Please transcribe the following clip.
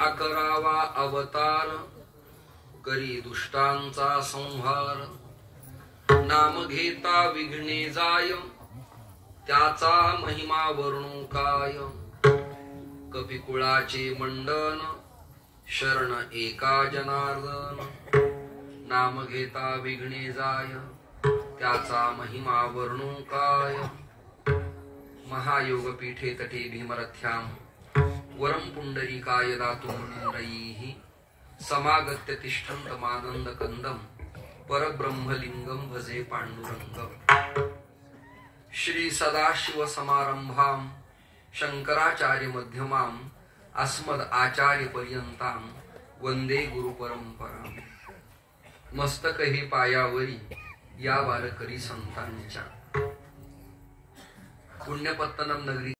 अकरावा अवतार करी दुष्टांचा संहार। नाम घेता विघ्ने जाय त्याचा महिमा वर्णू काय। कपिकुळाचे मंडन शरण एका जनार्दन। नाम घेता विघ्ने जाय त्याचा महिमा वर्णू काय। महायोग पीठे तटे भीमरथ्याम वरम पुंडरीकाय दातुं मुनीन्द्रैः समागत्य तिष्ठन्तमानन्द कंदम परब्रह्मलिंगम भजे पांडुरंगम। श्री सदाशिव समारंभाम शंकराचार्य मध्यमाम अस्मद आचार्य पर्यंताम वंदे गुरु परंपराम। मस्तक हे पायावरी या वारकरी संतांच्या। पुण्यपत्तनम नगरी